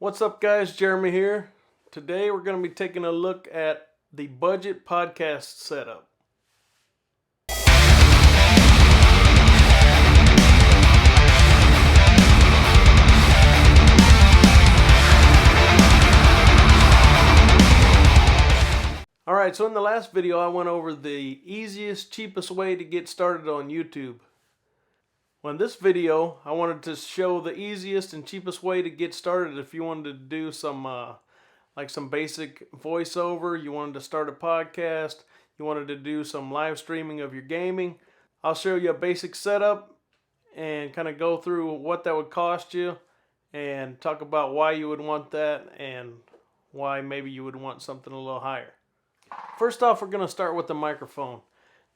What's up, guys? Jeremy here. Today we're going to be taking a look at the budget podcast setup. Alright, so in the last video I went over the easiest, cheapest way to get started on YouTube. Well, in this video, I wanted to show the easiest and cheapest way to get started if you wanted to do some basic voiceover, you wanted to start a podcast, you wanted to do some live streaming of your gaming. I'll show you a basic setup and kind of go through what that would cost you and talk about why you would want that and why maybe you would want something a little higher. First off, we're going to start with the microphone.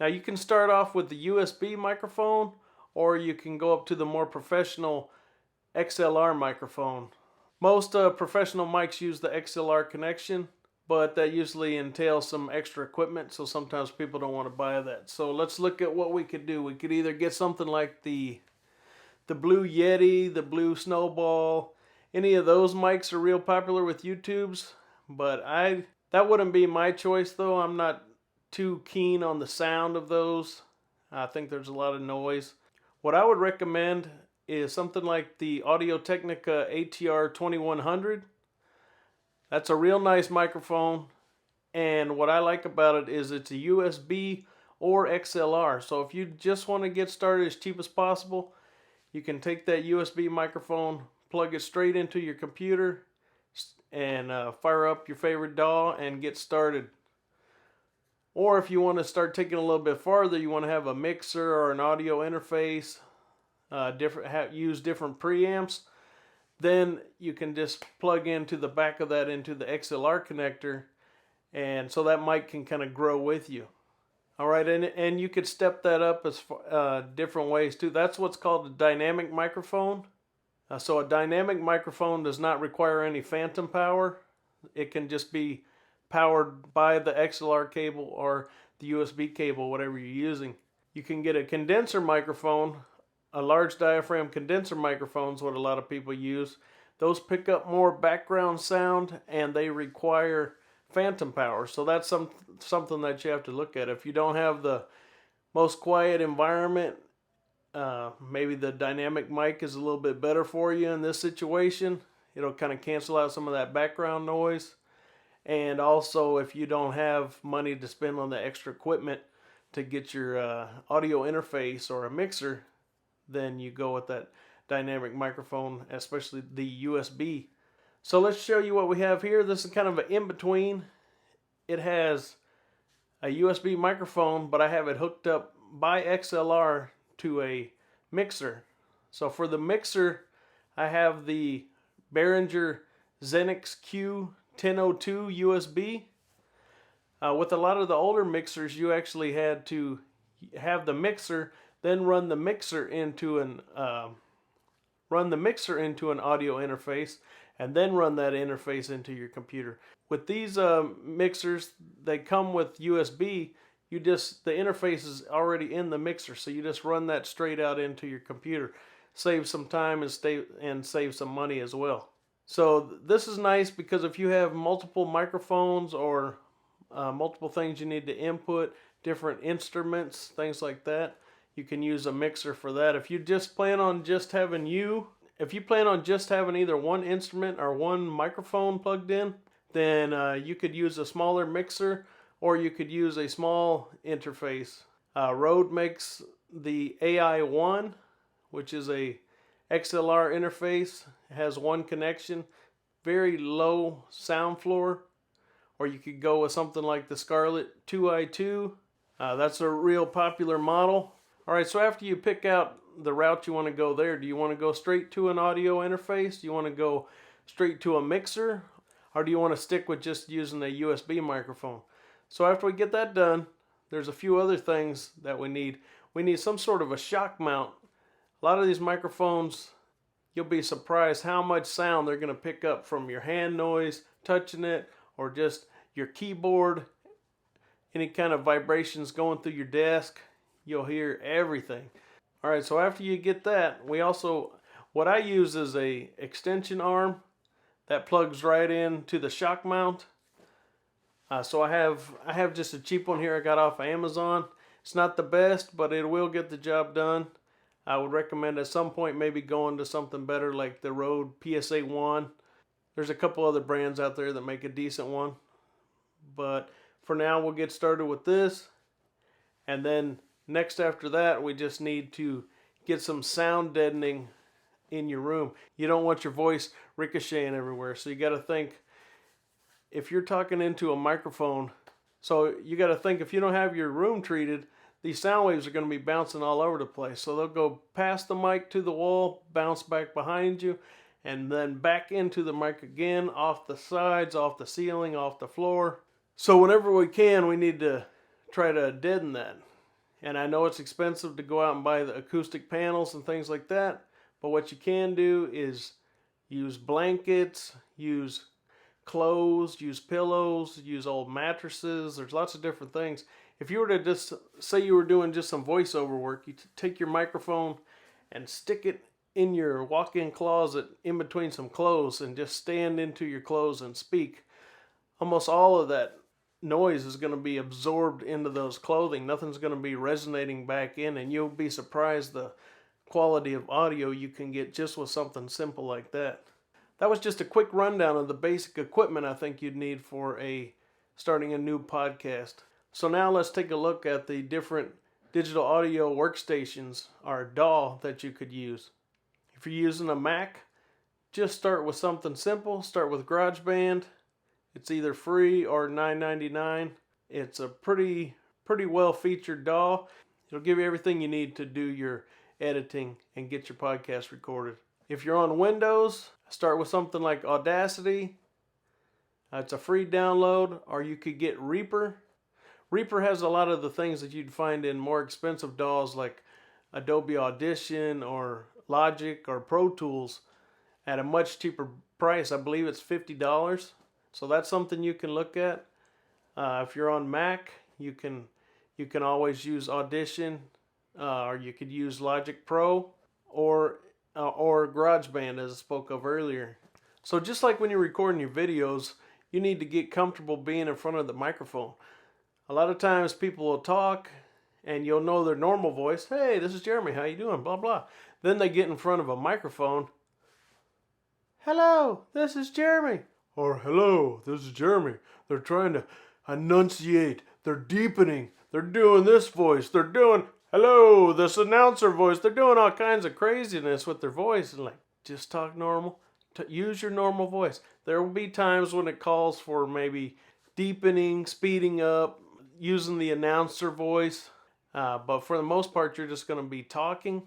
Now you can start off with the USB microphone, or you can go up to the more professional XLR microphone. Most professional mics use the XLR connection, but that usually entails some extra equipment, so sometimes people don't want to buy that. So let's look at what we could do. We could either get something like the Blue Yeti, the Blue Snowball. Any of those mics are real popular with YouTubes, but that wouldn't be my choice though. I'm not too keen on the sound of those. I think there's a lot of noise. What I would recommend is something like the Audio-Technica ATR 2100. That's a real nice microphone, and what I like about it is it's a USB or XLR. So if you just want to get started as cheap as possible, you can take that USB microphone, plug it straight into your computer, and fire up your favorite DAW and get started. Or if you want to start taking a little bit farther, you want to have a mixer or an audio interface, use different preamps, then you can just plug into the back of that into the XLR connector, and so that mic can kind of grow with you. All right, and you could step that up as different ways too. That's what's called a dynamic microphone. So a dynamic microphone does not require any phantom power. It can just be powered by the XLR cable or the USB cable, whatever you're using. You can get a condenser microphone. A large diaphragm condenser microphone is what a lot of people use. Those pick up more background sound and they require phantom power. So that's something that you have to look at. If you don't have the most quiet environment, maybe the dynamic mic is a little bit better for you in this situation. It'll kind of cancel out some of that background noise. And also, if you don't have money to spend on the extra equipment to get your audio interface or a mixer, then you go with that dynamic microphone, especially the USB. So let's show you what we have here. This is kind of an in-between. It has a USB microphone, but I have it hooked up by XLR to a mixer. So for the mixer, I have the Behringer Xenix Q1002 USB. With a lot of the older mixers, you actually had to have the mixer, then run the mixer into an audio interface, and then run that interface into your computer. With these mixers, they come with USB. The interface is already in the mixer, so you just run that straight out into your computer. Save some time and save some money as well. So this is nice because if you have multiple microphones or multiple things you need to input, different instruments, things like that, you can use a mixer for that. If you plan on just having either one instrument or one microphone plugged in, then you could use a smaller mixer, or you could use a small interface. Rode makes the AI1, which is a XLR interface. It has one connection, very low sound floor. Or you could go with something like the Scarlett 2i2. That's a real popular model. Alright, so after you pick out the route you want to go there, do you want to go straight to an audio interface? Do you want to go straight to a mixer? Or do you want to stick with just using a USB microphone? So after we get that done, there's a few other things that we need. We need some sort of a shock mount. A lot of these microphones, you'll be surprised how much sound they're going to pick up from your hand noise, touching it, or just your keyboard, any kind of vibrations going through your desk. You'll hear everything. Alright, so after you get that, what I use is a extension arm that plugs right into the shock mount. So I have just a cheap one here I got off of Amazon. It's not the best, but it will get the job done. I would recommend at some point maybe going to something better like the Rode PSA-1. There's a couple other brands out there that make a decent one. But for now, we'll get started with this. And then next after that, we just need to get some sound deadening in your room. You don't want your voice ricocheting everywhere. So you got to think, if you're talking into a microphone, so you got to think if you don't have your room treated, these sound waves are going to be bouncing all over the place. So they'll go past the mic to the wall, bounce back behind you, and then back into the mic again, off the sides, off the ceiling, off the floor. So whenever we can, we need to try to deaden that. And I know it's expensive to go out and buy the acoustic panels and things like that, but what you can do is use blankets, use clothes, use pillows, use old mattresses. There's lots of different things. If you were to just say you were doing just some voiceover work, you take your microphone and stick it in your walk-in closet in between some clothes and just stand into your clothes and speak. Almost all of that noise is going to be absorbed into those clothing. Nothing's going to be resonating back in, and you'll be surprised the quality of audio you can get just with something simple like that. That was just a quick rundown of the basic equipment I think you'd need for starting a new podcast. So now let's take a look at the different digital audio workstations, or DAW, that you could use. If you're using a Mac, just start with something simple. Start with GarageBand. It's either free or $9.99. It's a pretty well featured DAW. It'll give you everything you need to do your editing and get your podcast recorded. If you're on Windows, start with something like Audacity. It's a free download, or you could get Reaper. Reaper has a lot of the things that you'd find in more expensive DAWs like Adobe Audition or Logic or Pro Tools at a much cheaper price. I believe it's $50. So that's something you can look at. If you're on Mac, you can always use Audition, or you could use Logic Pro or GarageBand, as I spoke of earlier. So just like when you're recording your videos, you need to get comfortable being in front of the microphone. A lot of times people will talk and you'll know their normal voice. Hey, this is Jeremy. How you doing? Blah, blah. Then they get in front of a microphone. Hello, this is Jeremy. Or hello, this is Jeremy. They're trying to enunciate. They're deepening. They're doing this voice. They're doing, hello, this announcer voice. They're doing all kinds of craziness with their voice. And like, just talk normal. Use your normal voice. There will be times when it calls for maybe deepening, speeding up, using the announcer voice. But for the most part, you're just going to be talking,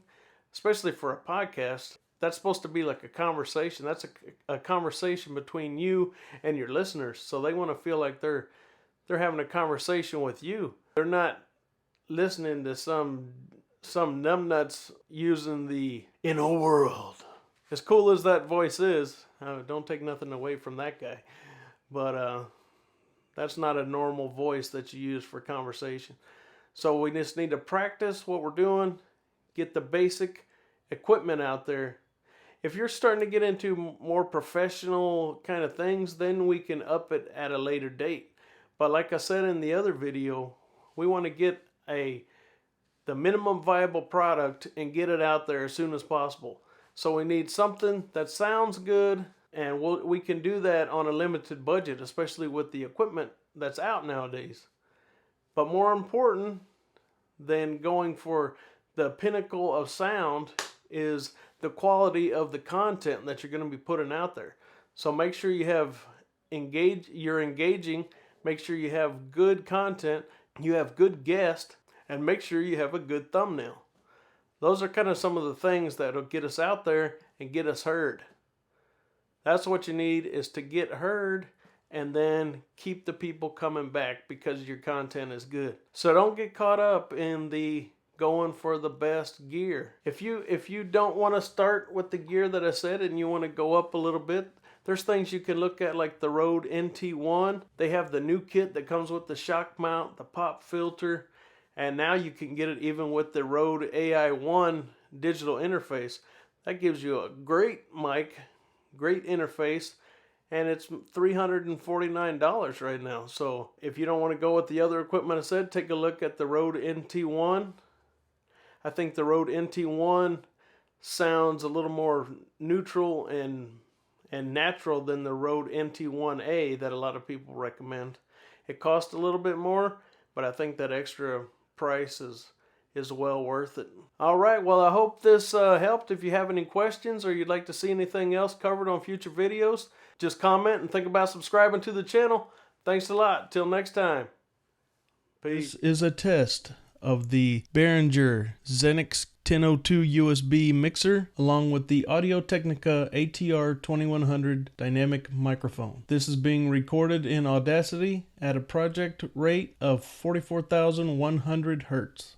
especially for a podcast. That's supposed to be like a conversation. That's a conversation between you and your listeners. So they want to feel like they're having a conversation with you. They're not listening to some numbnuts using the inner world. As cool as that voice is, don't take nothing away from that guy. But that's not a normal voice that you use for conversation. So we just need to practice what we're doing, get the basic equipment out there. If you're starting to get into more professional kind of things, then we can up it at a later date. But like I said in the other video, we want to get the minimum viable product and get it out there as soon as possible. So we need something that sounds good, and we can do that on a limited budget, especially with the equipment that's out nowadays. But more important than going for the pinnacle of sound is the quality of the content that you're going to be putting out there. So make sure you have you're engaging, make sure you have good content, you have good guests, and make sure you have a good thumbnail. Those are kind of some of the things that will get us out there and get us heard. That's what you need, is to get heard and then keep the people coming back because your content is good. So don't get caught up in the going for the best gear. If you don't want to start with the gear that I said and you want to go up a little bit, there's things you can look at like the Rode NT1. They have the new kit that comes with the shock mount, the pop filter, and now you can get it even with the Rode AI1 digital interface. That gives you a great mic, great interface, and it's $349 right now. So if you don't want to go with the other equipment I said, take a look at the Rode NT1. I think the Rode NT1 sounds a little more neutral and natural than the Rode NT1A that a lot of people recommend. It costs a little bit more, but I think that extra price is well worth it. Alright, well, I hope this helped. If you have any questions or you'd like to see anything else covered on future videos, just comment and think about subscribing to the channel. Thanks a lot. Till next time. Peace. This is a test of the Behringer Xenix 1002 USB mixer along with the Audio-Technica ATR 2100 dynamic microphone. This is being recorded in Audacity at a project rate of 44,100 Hertz.